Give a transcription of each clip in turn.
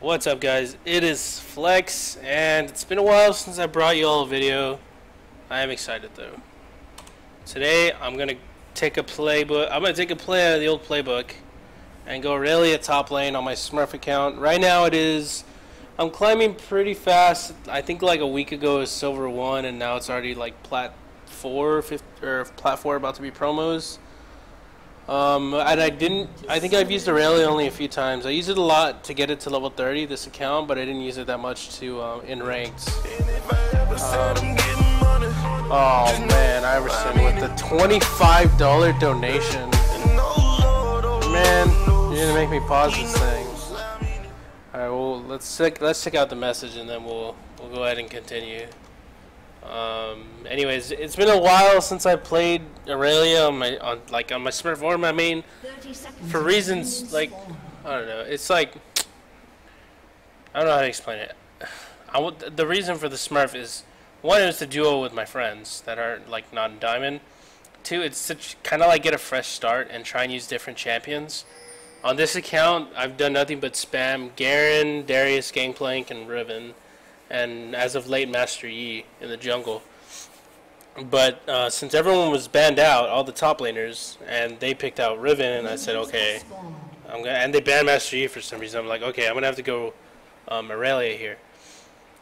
What's up, guys? It is Flex, and it's been a while since I brought you all a video. I am excited though. Today I'm gonna take a playbook. I'm gonna take a play out of the old playbook and go Irelia top lane on my Smurf account. Right now I'm climbing pretty fast. I think like a week ago it was Silver 1, and now it's already like Plat 4, Plat 4 about to be promos. And I think I've used Irelia only a few times. I used it a lot to get it to level 30, this account, but I didn't use it that much to in ranked. Oh man, Iverson with the $25 donation. Man, you're gonna make me pause this thing. Alright, well let's check out the message and then we'll go ahead and continue. Anyways, it's been a while since I played Irelia on my Smurf or my main, for reasons like I don't know. It's like I don't know how to explain it. The reason for the Smurf is, one, it's to duo with my friends that are like not in Diamond. Two, it's to kind of like get a fresh start and try and use different champions. On this account, I've done nothing but spam Garen, Darius, Gangplank, and Riven, and as of late Master Yi in the jungle. But since everyone was banned out, all the top laners, and they picked out Riven, and I said, okay, and they banned Master Yi for some reason. I'm like, okay, I'm gonna have to go Irelia here.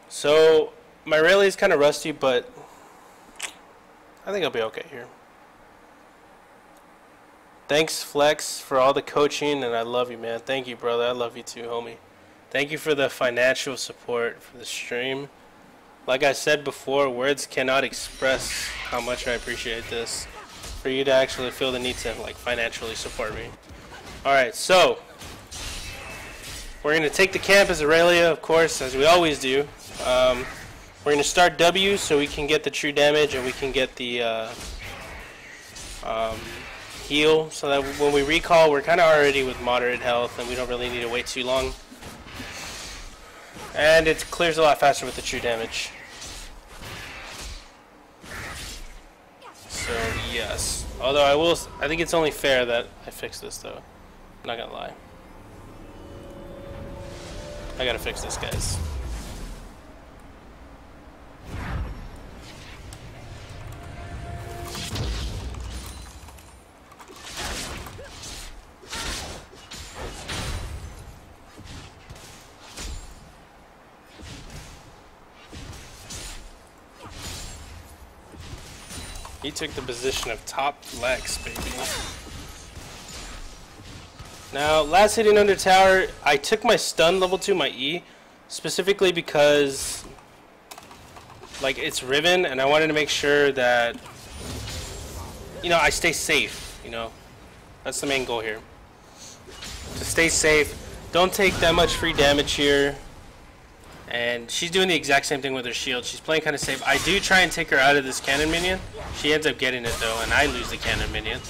So my Irelia is kind of rusty, but I think I'll be okay here. Thanks, Flex, for all the coaching, and I love you, man. Thank you, brother. I love you too, homie. Thank you for the financial support for the stream. Like I said before, words cannot express how much I appreciate this. For you to actually feel the need to like financially support me. Alright, so we're going to take the camp as Irelia, of course, as we always do. We're going to start W so we can get the true damage and we can get the heal, so that when we recall we're kind of already with moderate health and we don't really need to wait too long. And it clears a lot faster with the true damage. So yes. Although I think it's only fair that I fix this though. I'm not gonna lie. I gotta fix this, guys. He took the position of top flex, baby. Now, last hitting under tower, I took my stun level 2, my E, specifically because, like, it's Riven, and I wanted to make sure that, you know, I stay safe, you know. That's the main goal here. To stay safe, don't take that much free damage here. And she's doing the exact same thing with her shield. She's playing kind of safe. I do try and take her out of this cannon minion. She ends up getting it though, and I lose the cannon minion.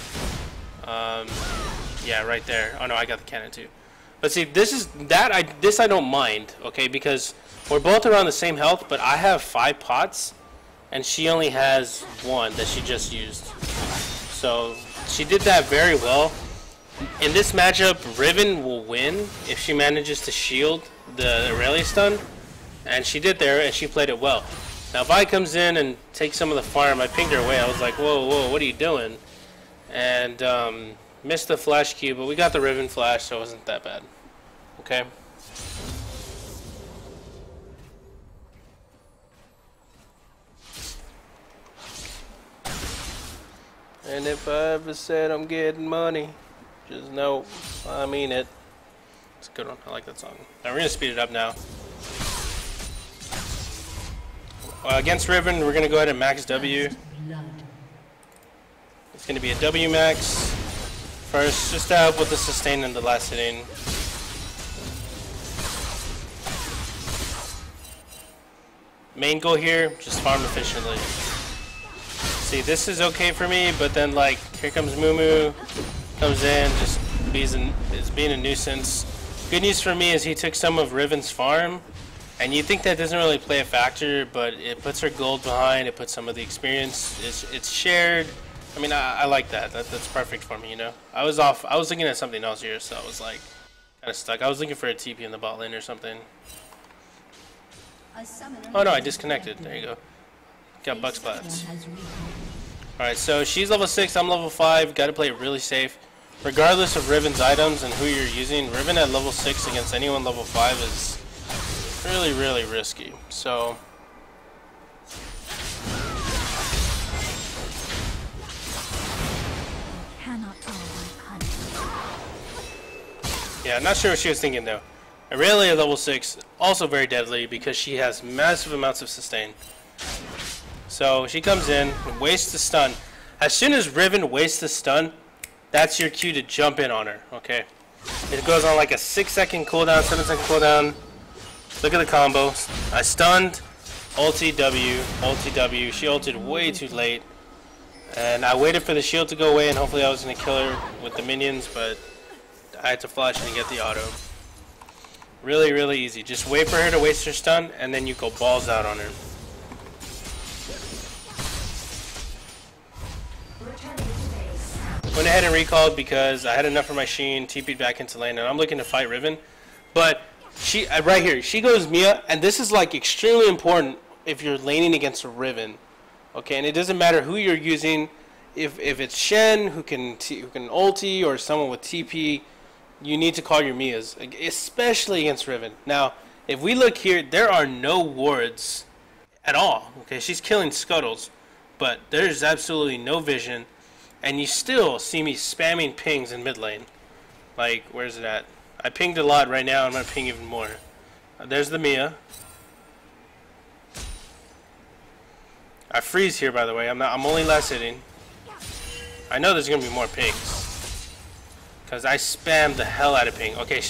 Yeah, right there. Oh no, I got the cannon too. But see, this I don't mind, okay, because we're both around the same health, but I have 5 pots, and she only has 1 that she just used. So she did that very well. In this matchup, Riven will win if she manages to shield the Irelia stun. And she did there, and she played it well. Now, Vi comes in and takes some of the farm. I pinged her away. I was like, whoa, whoa, what are you doing? And missed the flash Q, but we got the Riven flash, so it wasn't that bad. Okay? And if I ever said I'm getting money, just know I mean it. It's a good one. I like that song. Now, we're going to speed it up now. Against Riven, we're going to go ahead and max W. It's going to be a W max first, just to help with the sustain and the last hitting. Main goal here, just farm efficiently. See, this is okay for me, but then like, here comes Mumu, comes in, just is being a nuisance. Good news for me is he took some of Riven's farm. And you think that doesn't really play a factor, but it puts her gold behind, it puts some of the experience, it's shared. I mean, I like that. That's perfect for me, you know. I was looking at something else here, so I was like, Kind of stuck. I was looking for a TP in the bot lane or something. Oh no, I disconnected. There you go. Got bug splats. Alright, so she's level 6, I'm level 5. Gotta play it really safe. Regardless of Riven's items and who you're using, Riven at level 6 against anyone level 5 is really, really risky. So yeah, not sure what she was thinking though. Irelia level 6, also very deadly because she has massive amounts of sustain. So she comes in, wastes the stun. As soon as Riven wastes the stun, that's your cue to jump in on her, okay? It goes on like a 6-second cooldown, 7-second cooldown. Look at the combo. I stunned, ulti W, ulti W. She ulted way too late. And I waited for the shield to go away and hopefully I was going to kill her with the minions, but I had to flash and get the auto. Really, really easy. Just wait for her to waste her stun and then you go balls out on her. Went ahead and recalled because I had enough for my Sheen, TP'd back into lane, and I'm looking to fight Riven. But she, right here, she goes Mia, and this is like extremely important if you're laning against a Riven. Okay, and it doesn't matter who you're using. If it's Shen who can ulti or someone with TP, you need to call your Mias, especially against Riven. Now, if we look here, there are no wards at all. Okay, she's killing scuttles, but there's absolutely no vision. And you still see me spamming pings in mid lane. Like, where's it at? I pinged a lot right now. I'm going to ping even more. There's the Mia. I freeze here, by the way. I'm only last hitting. I know there's going to be more pings. Because I spammed the hell out of ping. Okay,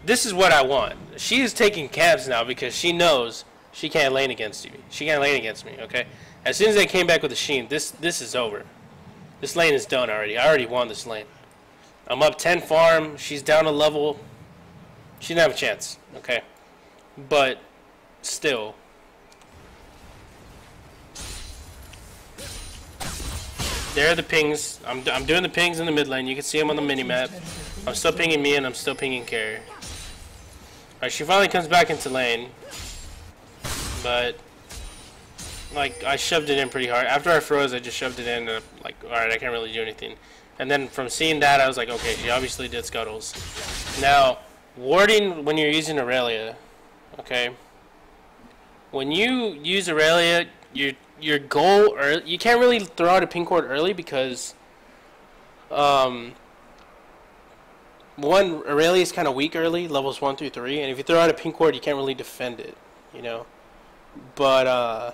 this is what I want. She is taking camps now because she knows she can't lane against you. She can't lane against me, okay? As soon as they came back with the Sheen, this is over. This lane is done already. I already won this lane. I'm up 10 farm. She's down a level. She didn't have a chance. Okay. But still. There are the pings. I'm doing the pings in the mid lane. You can see them on the minimap. I'm still pinging me and I'm still pinging Carry. Alright, she finally comes back into lane. But like, I shoved it in pretty hard. After I froze, I just shoved it in, and like, alright, I can't really do anything. And then from seeing that, I was like, okay, she obviously did scuttles. Now, warding when you're using Irelia, okay? When you use Irelia, your goal, or you can't really throw out a pink ward early because, one, Irelia is kind of weak early, levels 1 through 3, and if you throw out a pink ward, you can't really defend it, you know? But,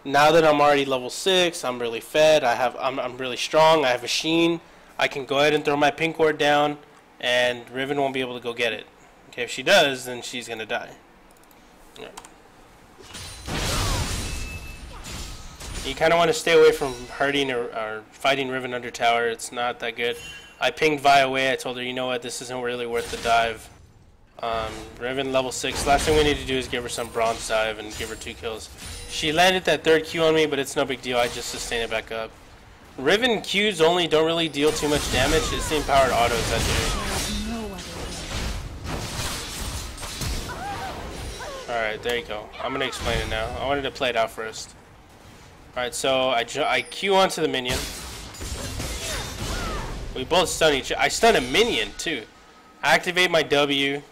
now that I'm already level 6, I'm really fed, I'm really strong, I have a Sheen, I can go ahead and throw my pink ward down, and Riven won't be able to go get it. Okay, if she does, then she's gonna die. Yeah. You kind of want to stay away from hurting or fighting Riven under tower, it's not that good. I pinged Vi away, I told her, you know what, this isn't really worth the dive. Riven level 6, last thing we need to do is give her some bronze dive and give her 2 kills. She landed that 3rd Q on me, but it's no big deal. I just sustain it back up. Riven Qs only don't really deal too much damage. It's the empowered autos that do. Alright, there you go. I'm going to explain it now. I wanted to play it out first. Alright, so I Q onto the minion. We both stun each other. I stun a minion, too. Activate my W.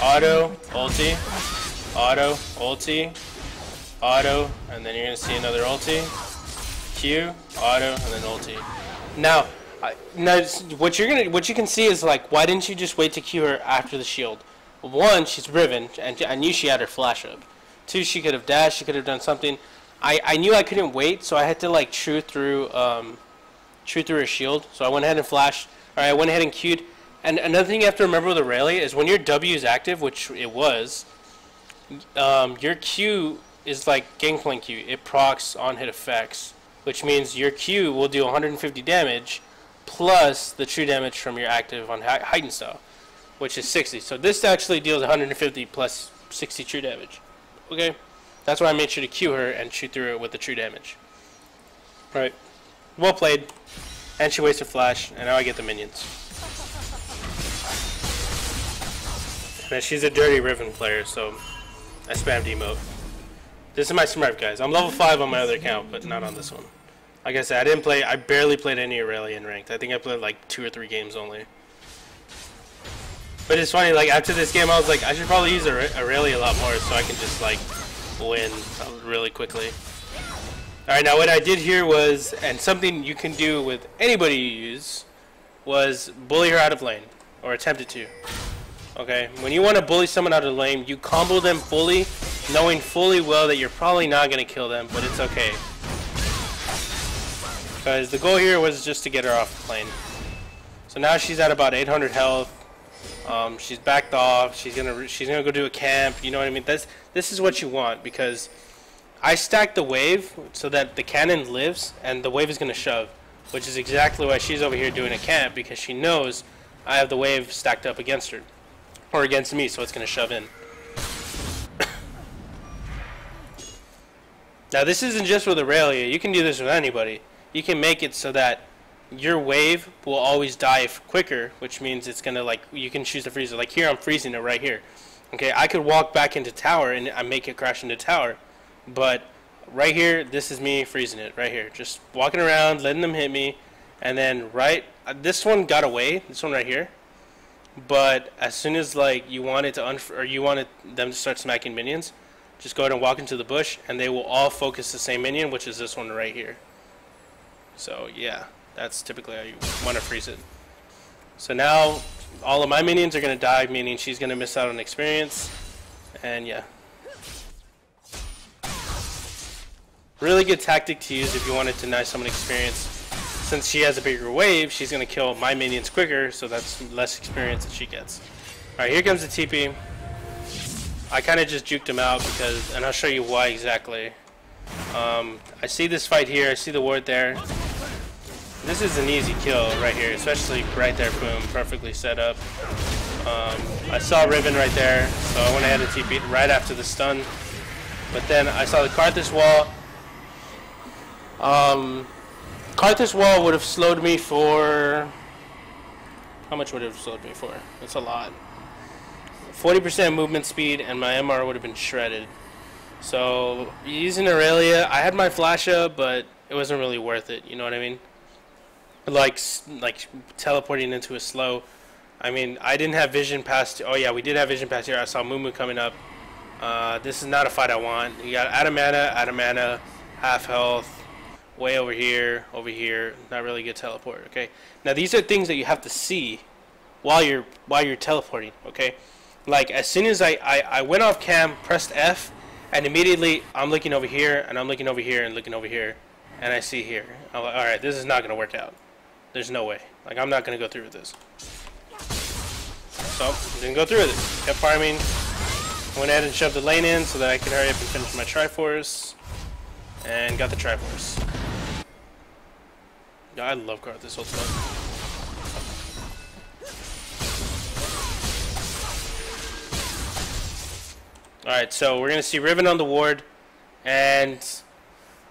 Auto, ulti. Auto, ulti, auto, and then you're gonna see another ulti, Q, auto, and then ulti. Now, what you can see is like, why didn't you just wait to Q her after the shield? One, she's Riven, and I knew she had her flash up. Two, she could have dashed, she could have done something. I knew I couldn't wait, so I had to like chew through her shield. So I went ahead and flashed. All right, I went ahead and Q'd. And another thing you have to remember with Irelia is when your W is active, which it was. Your Q is like Gangplank Q. It procs on hit effects, which means your Q will deal 150 damage plus the true damage from your active on Heightened Style, which is 60. So this actually deals 150 plus 60 true damage. Okay? That's why I made sure to Q her and shoot through it with the true damage. Alright. Well played. And she wasted flash, and now I get the minions. Man, she's a dirty Riven player, so I spammed emote. This is my Smurf, guys. I'm level 5 on my other account, but not on this one. Like I said, I barely played any Irelia in ranked. I think I played like 2 or 3 games only. But it's funny, like after this game I was like, I should probably use Irelia a lot more so I can just like win really quickly. Alright, now what I did here was, and something you can do with anybody you use, was bully her out of lane. Or attempted to. Okay, when you want to bully someone out of the lane, you combo them fully, knowing fully well that you're probably not going to kill them, but it's okay. Because the goal here was just to get her off the lane. So now she's at about 800 health. She's backed off. She's gonna go do a camp. You know what I mean? This is what you want, because I stacked the wave so that the cannon lives and the wave is gonna shove, which is exactly why she's over here doing a camp, because she knows I have the wave stacked up against her. Or against me, so it's going to shove in. Now this isn't just with Irelia, you can do this with anybody. You can make it so that your wave will always die quicker, which means it's going to, like, you can choose to freeze it. Like here I'm freezing it right here. Okay, I could walk back into tower and I make it crash into tower. But right here, this is me freezing it right here. Just walking around, letting them hit me. And then this one got away, this one right here. But as soon as like you wanted them to start smacking minions, just go ahead and walk into the bush, and they will all focus the same minion, which is this one right here. So yeah, that's typically how you want to freeze it. So now all of my minions are going to die, meaning she's going to miss out on experience, and yeah. Really good tactic to use if you want to deny someone experience. Since she has a bigger wave, she's going to kill my minions quicker, so that's less experience that she gets. Alright, here comes the TP. I kind of just juked him out because, and I'll show you why exactly. I see this fight here, I see the ward there. This is an easy kill right here, especially right there, boom, perfectly set up. I saw Riven right there, so I went ahead and TP'd right after the stun. But then I saw the Karthus wall. Karthus wall would have slowed me for... How much would it have slowed me for? That's a lot. 40% movement speed, and my MR would have been shredded. So, using Irelia, I had my flash up, but it wasn't really worth it, you know what I mean? Like teleporting into a slow. I mean, I didn't have vision past... Oh yeah, we did have vision past here. I saw Mumu coming up. This is not a fight I want. You got out of mana, half health. Way over here, not really good teleport, okay? Now these are things that you have to see while you're teleporting, okay? Like as soon as I went off cam, pressed F, and immediately I'm looking over here, and I'm looking over here, and looking over here, and I see here. I'm like, alright, this is not going to work out. There's no way. Like, I'm not going to go through with this. So, didn't go through with it. Kept farming. Went ahead and shoved the lane in so that I could hurry up and finish my Triforce. And got the Triforce. I love Karthus ultimate. Alright, so we're going to see Riven on the ward. And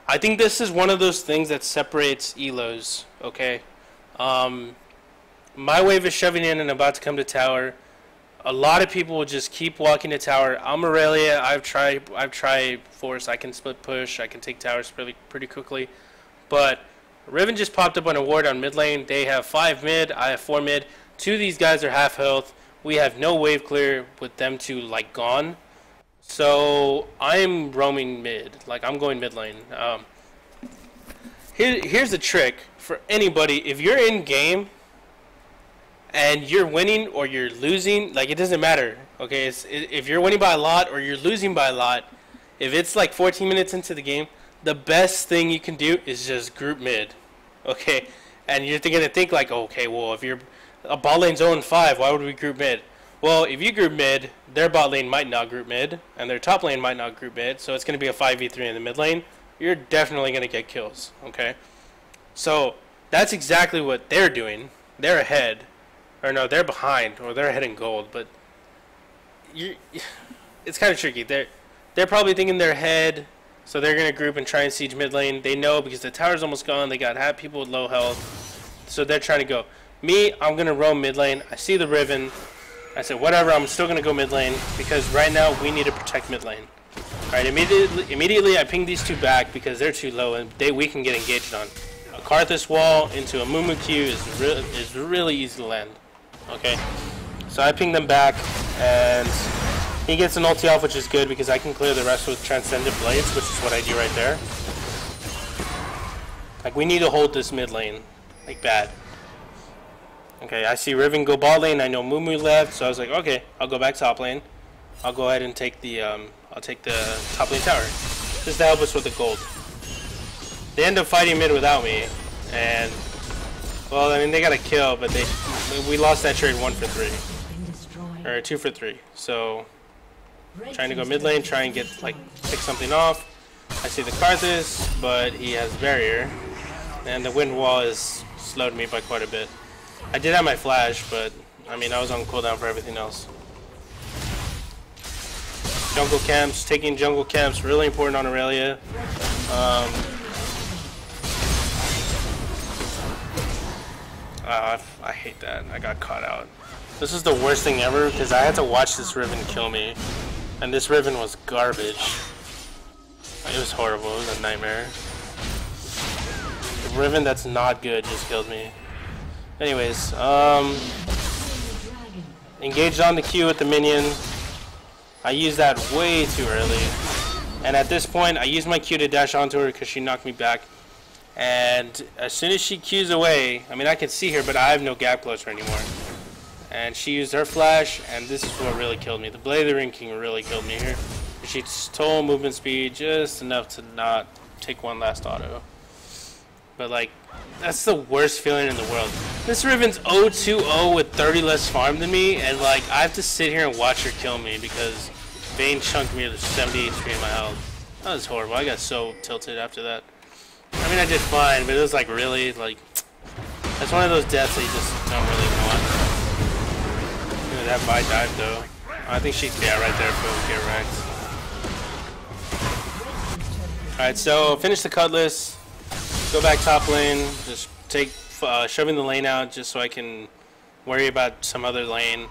I think this is one of those things that separates ELOs, okay? My wave is shoving in and about to come to tower. A lot of people will just keep walking to tower. I'm Irelia. I've tried force. I can split push. I can take towers pretty quickly. But Riven just popped up on a ward on mid lane. They have 5 mid. I have 4 mid. 2 of these guys are half health. We have no wave clear with them 2 like gone. So I'm roaming mid. Like I'm going mid lane. Here's the trick for anybody. If you're in game and you're winning or you're losing, like it doesn't matter. Okay, if you're winning by a lot or you're losing by a lot, if it's like 14 minutes into the game, the best thing you can do is just group mid. Okay, and you're gonna think like, okay, well if you're a bot lane's 0-5, why would we group mid? Well, if you group mid, their bot lane might not group mid, and their top lane might not group mid, so it's going to be a 5v3 in the mid lane. You're definitely going to get kills, okay? So, that's exactly what they're doing. They're ahead. Or no, they're behind, or they're ahead in gold, but it's kind of tricky. They're probably thinking they're ahead, so they're going to group and try and siege mid lane. They know because the tower's almost gone, they got people with low health, so they're trying to go. Me, I'm going to roam mid lane. I see the Riven. I said, whatever, I'm still going to go mid lane because right now we need to protect mid lane. Alright, immediately I ping these two back because they're too low and we can get engaged on. A Karthus wall into a Mumu Q is really easy to land. Okay, so I ping them back and he gets an ulti off, which is good because I can clear the rest with Transcendent Blades, which is what I do right there. Like, we need to hold this mid lane, like, bad. Okay, I see Riven go bot lane. I know Mumu left, so I was like, okay, I'll go back top lane. I'll go ahead and take the I'll take the top lane tower just to help us with the gold. They end up fighting mid without me, and well, I mean they got a kill, but we lost that trade 1 for 3 or 2 for 3. So trying to go mid lane, try and get pick something off. I see the Karthus, but he has barrier, and the wind wall has slowed me by quite a bit. I did have my flash, but I mean I was on cooldown for everything else. Jungle camps, taking jungle camps, really important on Irelia. I hate that. I got caught out. This is the worst thing ever because I had to watch this Riven kill me, and this Riven was garbage. It was horrible. It was a nightmare. The Riven that's not good just killed me. Anyways, engaged on the Q with the minion. I used that way too early, and at this point I used my Q to dash onto her because she knocked me back, and as soon as she Qs away, I mean I can see her but I have no gap closer anymore, and she used her flash, and this is what really killed me. The Blade of the Ring King really killed me here. She stole movement speed just enough to not take one last auto, but like that's the worst feeling in the world. This Riven's 0-2-0 with 30 less farm than me, and like I have to sit here and watch her kill me because Vayne chunked me to 70 HP in my health. That was horrible. I got so tilted after that. I mean I did fine, but it was like really like that's one of those deaths that you just don't really want. Look at that buy dive though. I think she'd be out right there if we get wrecked. Alright, so finish the Cutlass. Go back top lane, just take shoving the lane out just so I can worry about some other lane.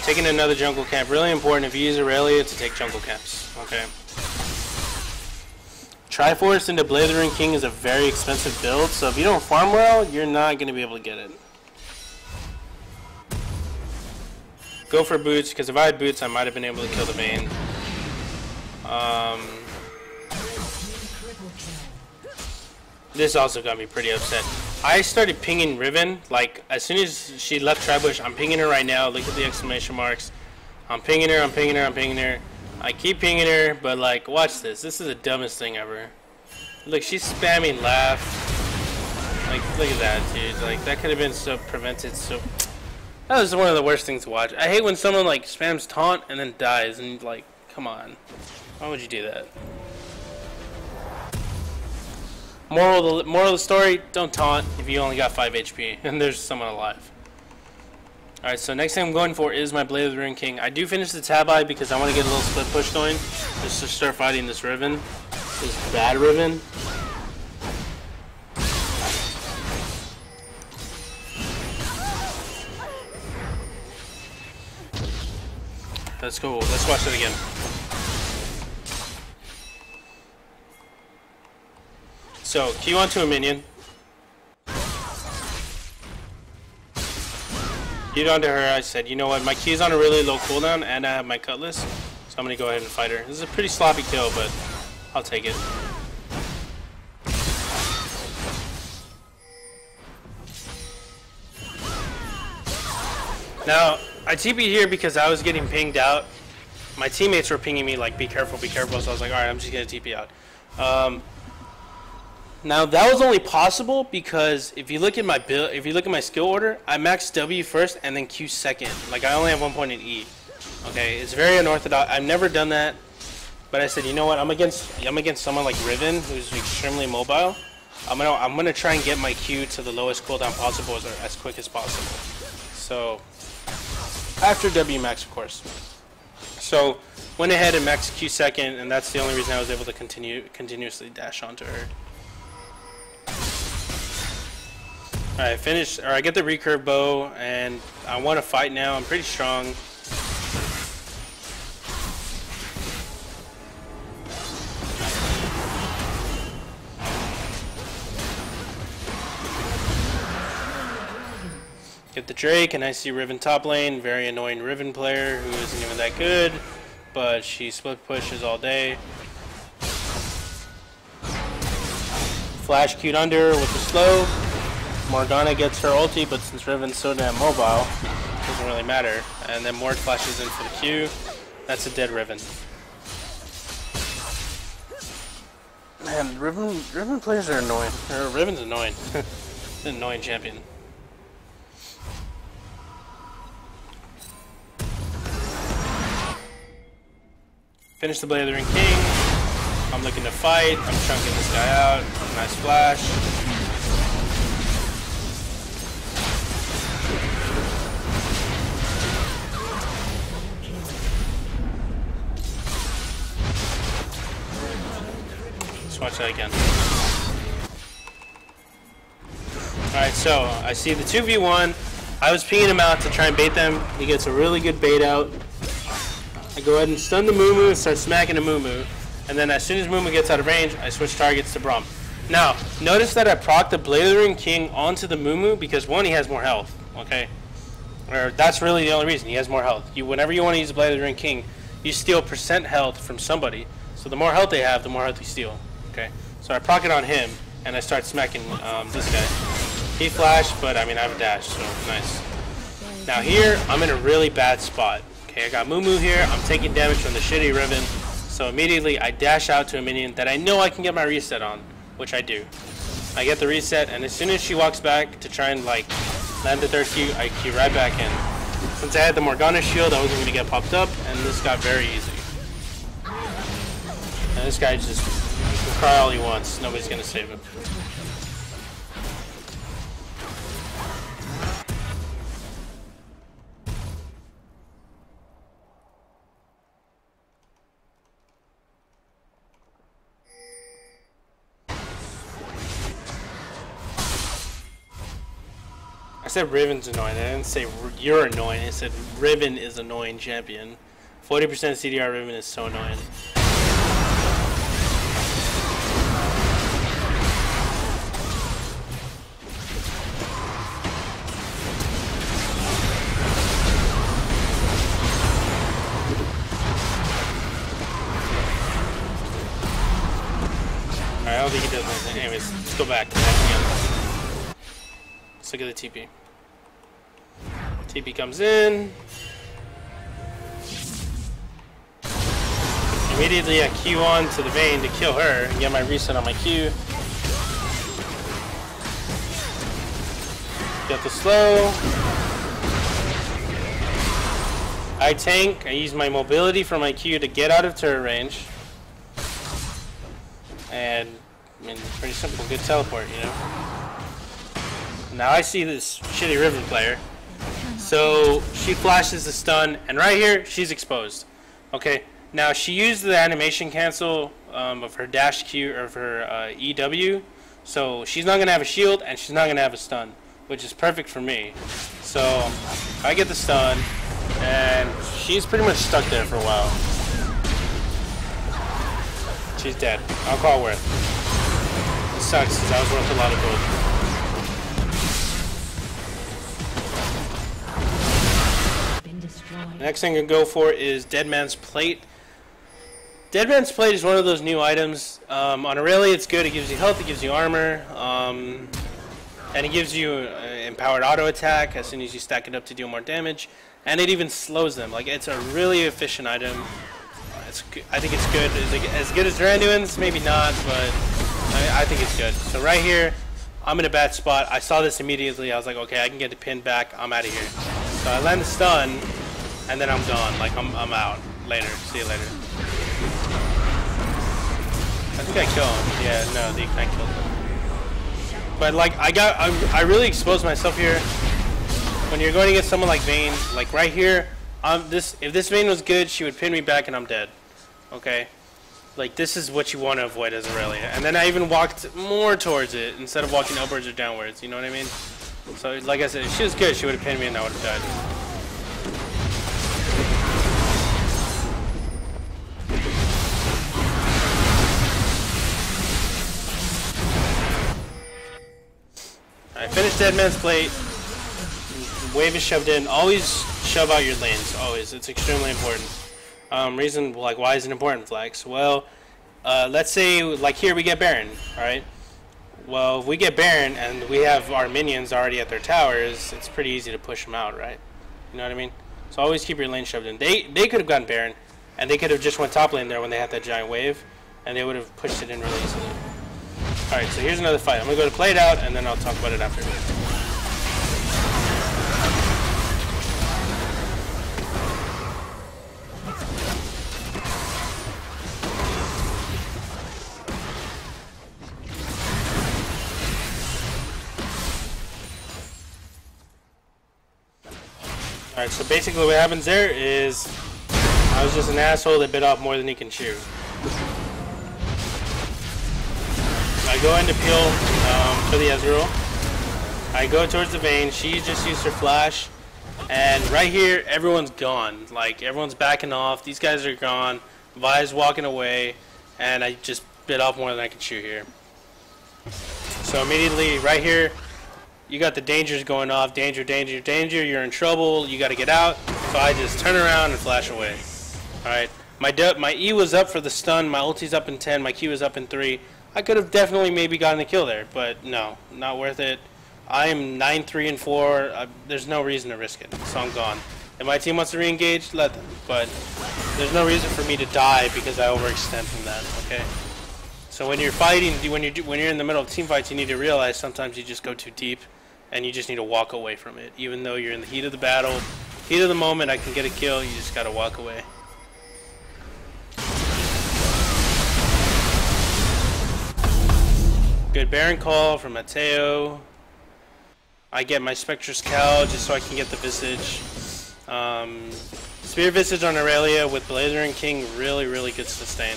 Taking another jungle camp, really important if you use Irelia to take jungle camps. Okay. Triforce into Blade of the Ring King is a very expensive build, so if you don't farm well, you're not going to be able to get it. Go for boots, because if I had boots, I might have been able to kill the Vayne. This also got me pretty upset. I started pinging Riven, like, as soon as she left Tribush, I'm pinging her right now. Look at the exclamation marks. I'm pinging her, I'm pinging her, I'm pinging her. I keep pinging her, but, like, watch this. This is the dumbest thing ever. Look, she's spamming laugh. Like, look at that, dude. Like, that could have been so prevented. So that was one of the worst things to watch. I hate when someone, like, spams taunt and then dies. And, like, come on. Why would you do that? Moral of the story, don't taunt if you only got 5 HP and there's someone alive. Alright, so next thing I'm going for is my Blade of the Ring King. I do finish the tab eye because I want to get a little split push going just to start fighting this Riven. This bad Riven. Let's go. Let's watch that again. So, Q onto a minion. Queued onto her, I said, you know what, my Q's on a really low cooldown and I have my Cutlass, so I'm going to go ahead and fight her. This is a pretty sloppy kill, but I'll take it. Now, I TP'd here because I was getting pinged out. My teammates were pinging me like, be careful, so I was like, alright, I'm just going to TP out. Now that was only possible because if you look at my build, if you look at my skill order, I max W first and then Q second. Like I only have 1 point in E. Okay, it's very unorthodox. I've never done that, but I said, you know what? I'm against someone like Riven who's extremely mobile. I'm gonna try and get my Q to the lowest cooldown possible as quick as possible. So after W max, of course. So went ahead and maxed Q second, and that's the only reason I was able to continuously dash onto her. Alright, finish, or I get the recurve bow, and I want to fight now. I'm pretty strong. Get the Drake, and I see Riven top lane. Very annoying Riven player who isn't even that good, but she split pushes all day. Flash Q'd under with the slow. Morgana gets her ulti, but since Riven's so damn mobile, it doesn't really matter. And then Mord flashes in for the Q. That's a dead Riven. Man, Riven players are annoying. Riven's annoying. It's an annoying champion. Finish the Blade of the Ring King. I'm looking to fight. I'm chunking this guy out. Nice flash. Let's watch that again. Alright, so I see the 2v1. I was pinging him out to try and bait them. He gets a really good bait out. I go ahead and stun the Mumu and start smacking the Mumu. And then as soon as Mumu gets out of range, I switch targets to Braum. Now, notice that I proc the Blade of the Ring King onto the Mumu because one, he has more health, okay? Or that's really the only reason, he has more health. Whenever you want to use the Blade of the Ring King, you steal percent health from somebody. So the more health they have, the more health you steal, okay? So I proc it on him, and I start smacking this guy. He flashed, but I mean, I have a dash, so nice. Now here, I'm in a really bad spot. Okay, I got Mumu here, I'm taking damage from the shitty Riven, so immediately I dash out to a minion that I know I can get my reset on, which I do. I get the reset, and as soon as she walks back to try and like land the third Q, I Q right back in. Since I had the Morgana shield, I wasn't going to get popped up, and this got very easy. And this guy just can cry all he wants, nobody's going to save him. I said Riven's annoying. I didn't say you're annoying. I said Riven is annoying champion. 40% CDR Riven is so annoying. Alright, I don't think he does anything. Anyways, let's go back. Let's look at the TP. TP comes in. Immediately I Q on to the Vayne to kill her and get my reset on my Q. Get the slow. I tank. I use my mobility for my Q to get out of turret range. And I mean, it's pretty simple. Good teleport, you know. Now I see this shitty Riven player. So she flashes the stun, and right here she's exposed. Okay. Now she used the animation cancel of her dash Q or of her EW. So she's not gonna have a shield, and she's not gonna have a stun, which is perfect for me. So I get the stun, and she's pretty much stuck there for a while. She's dead. I'll call it worth. It sucks because I was worth a lot of gold. Next thing I can go for is Dead Man's Plate. Dead Man's Plate is one of those new items. On Irelia, it's good. It gives you health, it gives you armor, and it gives you empowered auto attack as soon as you stack it up to deal more damage. And it even slows them. Like, it's a really efficient item. I think it's good. Is it as good as Randuin's? Maybe not, but I think it's good. So right here, I'm in a bad spot. I saw this immediately. I was like, okay, I can get the pin back. I'm out of here. So I land the stun, and then I'm gone. Like, I'm out. Later. See you later. I think I killed him. Yeah, no, the Ignite killed him. But like, I really exposed myself here. When you're going to get someone like Vayne, like right here, if this Vayne was good, she would pin me back and I'm dead. Okay? Like, this is what you want to avoid as Irelia. And then I even walked more towards it instead of walking upwards or downwards. You know what I mean? So, like I said, if she was good, she would have pinned me and I would have died. Alright, finish Dead Man's Plate. Wave is shoved in. Always shove out your lanes. Always. It's extremely important. Reason, like, why is it important, Flex? Well, let's say, like here, we get Baron, alright? Well, if we get Baron and we have our minions already at their towers, it's pretty easy to push them out, right? You know what I mean? So always keep your lane shoved in. They could have gotten Baron, and they could have just went top lane there when they had that giant wave, and they would have pushed it in really easily. Alright, so here's another fight. I'm going to go to play it out, and then I'll talk about it after. Alright, so basically what happens there is I was just an asshole that bit off more than he can chew. I go into peel for the Ezreal. I go towards the Vayne. She just used her flash. And right here, everyone's gone. Like, everyone's backing off. These guys are gone. Vi's walking away. And I just bit off more than I can chew here. So immediately, right here, you got the dangers going off. Danger, danger, danger. You're in trouble. You got to get out. So I just turn around and flash away. Alright. My E was up for the stun. My ulti's up in 10. My Q is up in 3. I could have definitely maybe gotten a kill there. But no. Not worth it. I am 9-3-4. There's no reason to risk it. So I'm gone. If my team wants to re-engage, let them. But there's no reason for me to die because I overextend from that. Okay? So when you're fighting, when you're in the middle of team fights, you need to realize sometimes you just go too deep. And you just need to walk away from it. Even though you're in the heat of the battle, heat of the moment, I can get a kill, you just gotta walk away. Good Baron call from Mateo. I get my Spectre's Cowl just so I can get the Visage. Spear Visage on Irelia with Blazer and King, really, really good sustain.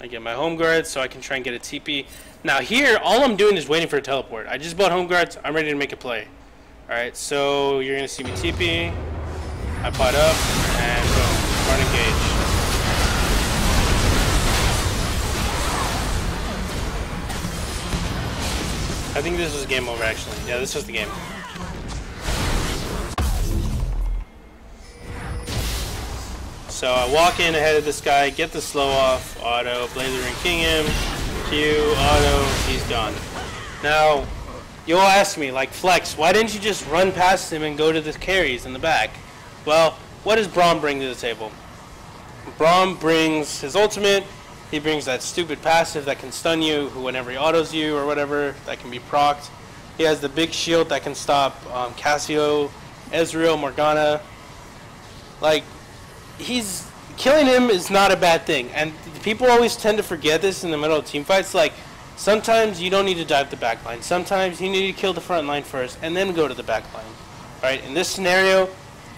I get my home guards so I can try and get a TP. Now here, all I'm doing is waiting for a teleport. I just bought home guards. I'm ready to make a play. Alright, so you're going to see me TP. I pot up, and boom. Run engage. I think this was game over, actually. Yeah, this was the game. So I walk in ahead of this guy, get the slow off, auto, Blazer and King him, Q, auto, he's gone. Now, you'll ask me, like, Flex, why didn't you just run past him and go to the carries in the back? Well, what does Braum bring to the table? Braum brings his ultimate, he brings that stupid passive that can stun you, whenever he autos you or whatever, that can be procced. He has the big shield that can stop Cassio, Ezreal, Morgana. Like, killing him is not a bad thing, and people always tend to forget this in the middle of team fights. Like, sometimes you don't need to dive the back line. Sometimes you need to kill the front line first and then go to the back line. Right? In this scenario,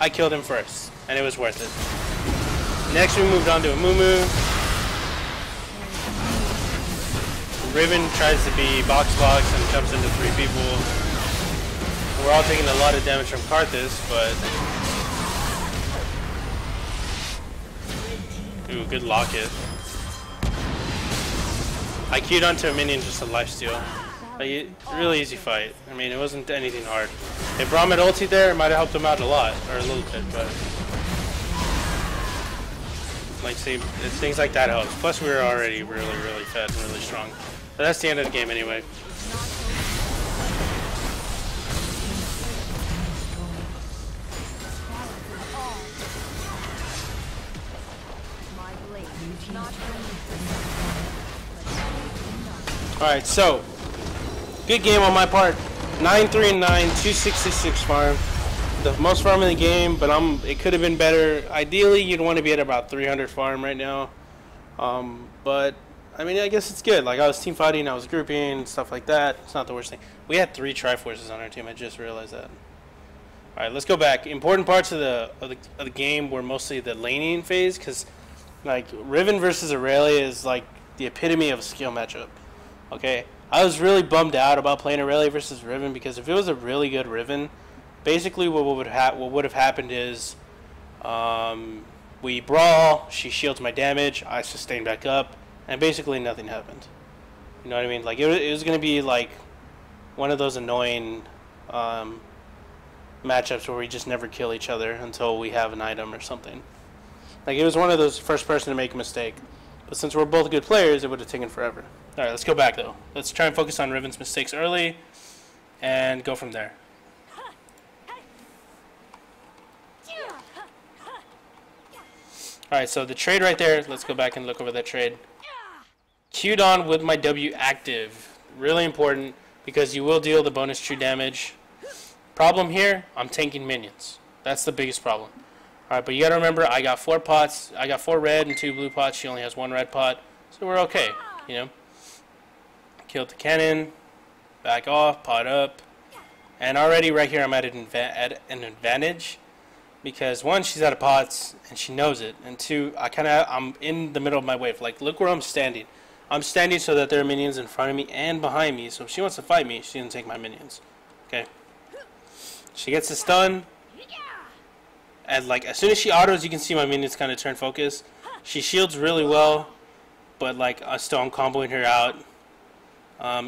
I killed him first, and it was worth it. Next, we moved on to a Mumu. Riven tries to be box and jumps into 3 people. We're all taking a lot of damage from Karthus, but ooh, good locket. I queued onto a minion just a lifesteal. Like, really easy fight. I mean, it wasn't anything hard. If Braum had ulti there, it might have helped him out a lot, or a little bit, but like, see, things like that helps. Plus, we were already really, really fed and really strong. But that's the end of the game anyway. Alright, so good game on my part. 9-3-9, 266 farm. The most farm in the game, but it could have been better. Ideally, you'd want to be at about 300 farm right now. But I mean, I guess it's good. Like, I was team fighting, I was grouping, stuff like that. It's not the worst thing. We had 3 Triforces on our team. I just realized that. All right, let's go back. Important parts of the game were mostly the laning phase, because like Riven versus Irelia is like the epitome of a skill matchup. Okay, I was really bummed out about playing Irelia versus Riven because if it was a really good Riven, basically what would have happened is we brawl, she shields my damage, I sustain back up, and basically nothing happened. You know what I mean? Like it was gonna be like one of those annoying matchups where we just never kill each other until we have an item or something. Like it was one of those first person to make a mistake. But since we're both good players, it would have taken forever. Alright, let's go back though. Let's try and focus on Riven's mistakes early and go from there. Alright, so the trade right there, let's go back and look over that trade. Queued on with my W active. Really important because you will deal the bonus true damage. Problem here, I'm tanking minions. That's the biggest problem. Alright, but you gotta remember, I got 4 pots. I got 4 red and 2 blue pots. She only has 1 red pot. So we're okay, you know. Killed the cannon. Back off, pot up. And already right here I'm at an advantage. Because 1, she's out of pots, and she knows it. And 2, I'm in the middle of my wave. Like, look where I'm standing. I'm standing so that there are minions in front of me and behind me. So if she wants to fight me, she doesn't take my minions. Okay. She gets a stun. And like as soon as she autos, you can see my minions kind of turn focus. She shields really well, but like still I'm comboing her out.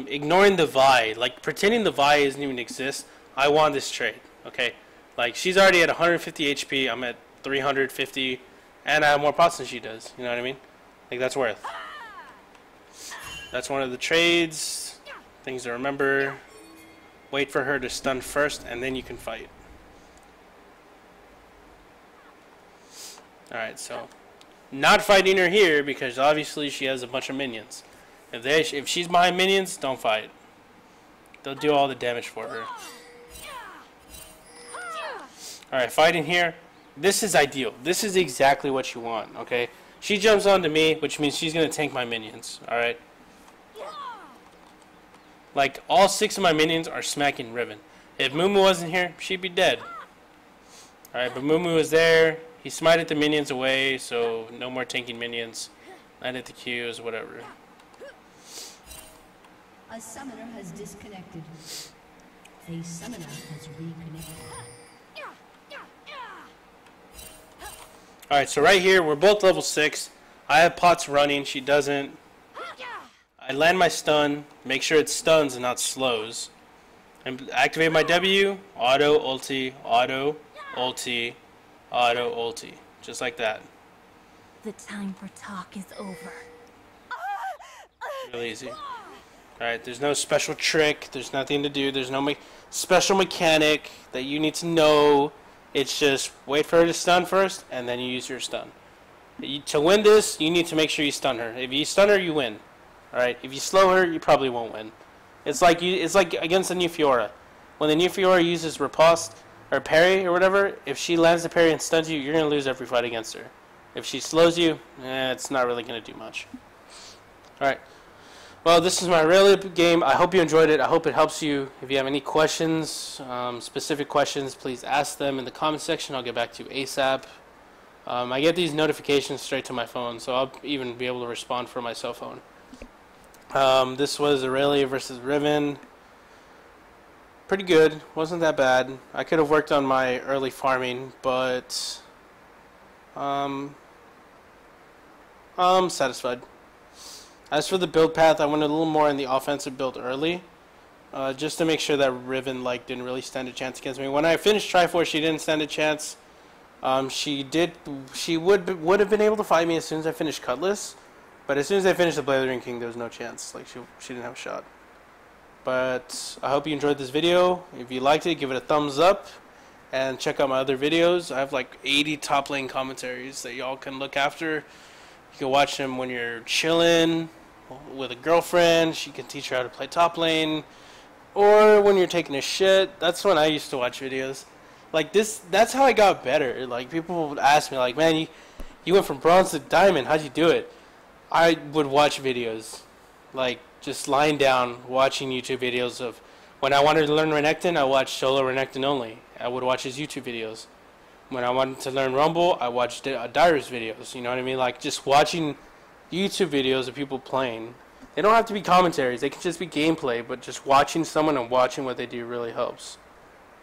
Ignoring the Vi, like pretending the Vi doesn't even exist. I won this trade. Okay, like she's already at 150 HP. I'm at 350, and I have more pots than she does. You know what I mean? Like that's worth. That's one of the trades. Things to remember. Wait for her to stun first, and then you can fight. Alright, so not fighting her here because obviously she has a bunch of minions. If she's behind minions, don't fight. They'll do all the damage for her. Alright, fighting here. This is ideal. This is exactly what you want, okay? She jumps onto me, which means she's going to tank my minions, alright? Like, all 6 of my minions are smacking Riven. If Mumu wasn't here, she'd be dead. Alright, but Mumu is there. He smited the minions away, so no more tanking minions. Landed the Qs, whatever. A summoner has disconnected. A summoner has reconnected. Alright, so right here, we're both level 6. I have pots running, she doesn't. I land my stun, make sure it stuns and not slows. And activate my W, auto, ulti, auto, ulti, auto, ulti. Just like that. The time for talk is over. Really easy. Alright, there's no special trick, there's nothing to do, there's no special mechanic that you need to know. It's just wait for her to stun first, and then you use your stun. To win this, you need to make sure you stun her. If you stun her, you win. Alright, if you slow her, you probably won't win. It's like against the new Fiora. When the new Fiora uses riposte, or parry, or whatever, if she lands the parry and stuns you, you're going to lose every fight against her. If she slows you, it's not really going to do much. Alright. Well, this is my Irelia game. I hope you enjoyed it. I hope it helps you. If you have any questions, specific questions, please ask them in the comment section. I'll get back to you ASAP. I get these notifications straight to my phone, so I'll even be able to respond from my cell phone. This was Irelia versus Riven. Pretty good. Wasn't that bad. I could have worked on my early farming, but I'm satisfied. As for the build path, I went a little more in the offensive build early, just to make sure that Riven didn't really stand a chance against me. When I finished Triforce, she didn't stand a chance. She would have been able to fight me as soon as I finished Cutlass, but as soon as I finished the Blazing King, there was no chance. Like she didn't have a shot. But I hope you enjoyed this video. If you liked it, give it a thumbs up, and check out my other videos. I have like 80 top lane commentaries that y'all can look after. You can watch them when you're chilling with a girlfriend. She can teach you how to play top lane. Or when you're taking a shit. That's when I used to watch videos. Like this, that's how I got better. Like people would ask me like, man, you went from bronze to diamond. How'd you do it? I would watch videos. Like just lying down, watching YouTube videos of when I wanted to learn Renekton, I watched solo Renekton only. I would watch his YouTube videos. When I wanted to learn Rumble, I watched Dyrus videos. You know what I mean? Like just watching YouTube videos of people playing. They don't have to be commentaries. They can just be gameplay, but just watching someone and watching what they do really helps.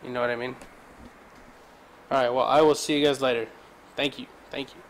You know what I mean? Alright, well, I will see you guys later. Thank you. Thank you.